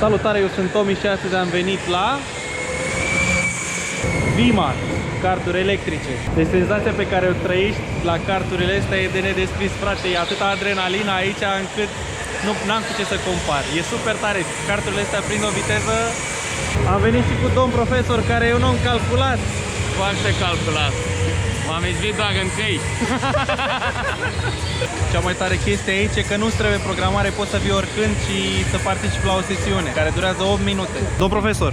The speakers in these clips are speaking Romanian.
Salutare, eu sunt Tomi și astăzi am venit la VMAX, carturi electrice. Deci senzația pe care o trăiești la carturile astea e de nedescris, frate. E atâta adrenalină aici încât n-am cu ce să compar. E super tare. Carturile astea prind o viteză. Am venit și cu domn profesor care eu nu am calculat. Foarte calculat. M-am izbit doar în căi. Cea mai tare chestie aici e că nu trebuie programare, poți să vii oricând și să participi la o sesiune care durează 8 minute. Domn profesor,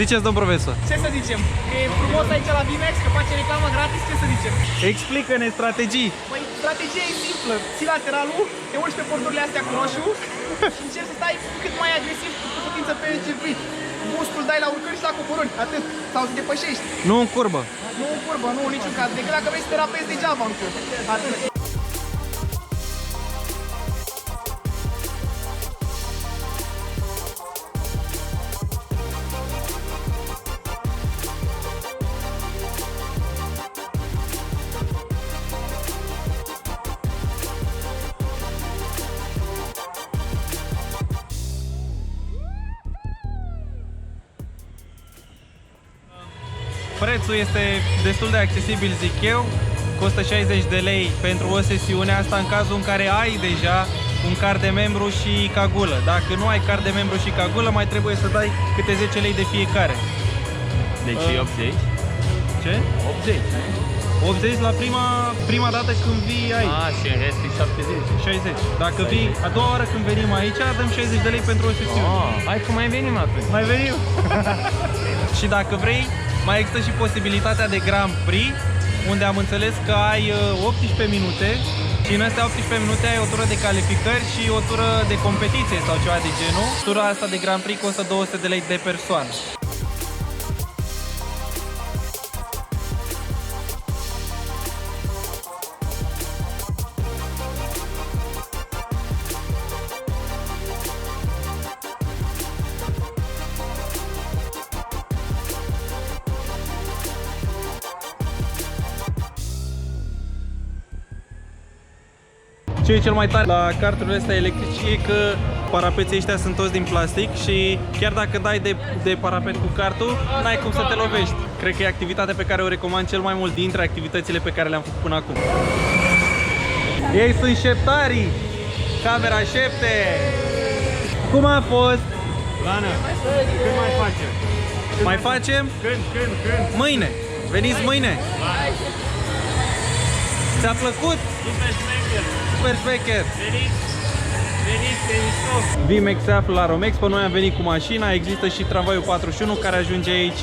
ziceți, domn profesor. Ce să zicem? E frumos aici la VMAX, că face reclamă gratis, ce să zicem? Explică-ne strategii. Păi, strategia e simplă. Ții lateralul, te urci pe porturile astea cu roșu și încerci să stai cât mai agresiv cu putință pe circuit. Bustul dai la urcări și la coborâri, atât. Sau să depășești. Nu în curbă. Nu în curbă, nu în niciun caz. Decât dacă vrei să te rapezi degeaba în curbă. Atât. Prețul este destul de accesibil, zic eu. Costă 60 de lei pentru o sesiune, asta în cazul în care ai deja un card de membru și cagulă. Dacă nu ai card de membru și cagulă, mai trebuie să dai câte 10 lei de fiecare. Deci 80? Ce? 80. 80 la prima dată când vii aici. Și în rest e 70. 60. Dacă vii a doua oară când venim aici, dăm 60 de lei pentru o sesiune. Hai că mai venim atunci. Mai venim? Și dacă vrei, mai există și posibilitatea de Grand Prix, unde am înțeles că ai 18 minute și în astea 18 minute ai o tură de calificări și o tură de competiție sau ceva de genul. Tura asta de Grand Prix costă 200 de lei de persoană. Ce e cel mai tare la carturile astea electrice e că parapeții ăștia sunt toți din plastic și chiar dacă dai de parapet cu cartul, n-ai cum să te lovești. Cred că e activitatea pe care o recomand cel mai mult dintre activitățile pe care le-am făcut până acum. Ei sunt șeptarii! Camera șepte! Cum a fost? Lana, când mai facem? Mai facem? Când? Mâine! Veniți mâine! Ți-a plăcut? Super șmecher. Super șmecher! Veniți, pe mișto. VMAX se află la Romexpo, noi am venit cu mașina, există și tramvaiul 41 care ajunge aici.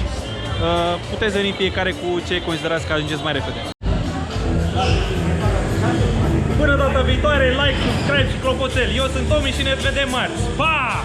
Puteți veni fiecare cu ce considerați că ajungeți mai repede. Până data viitoare, like, subscribe și clopoțel. Eu sunt Tomi și ne vedem marți. Pa!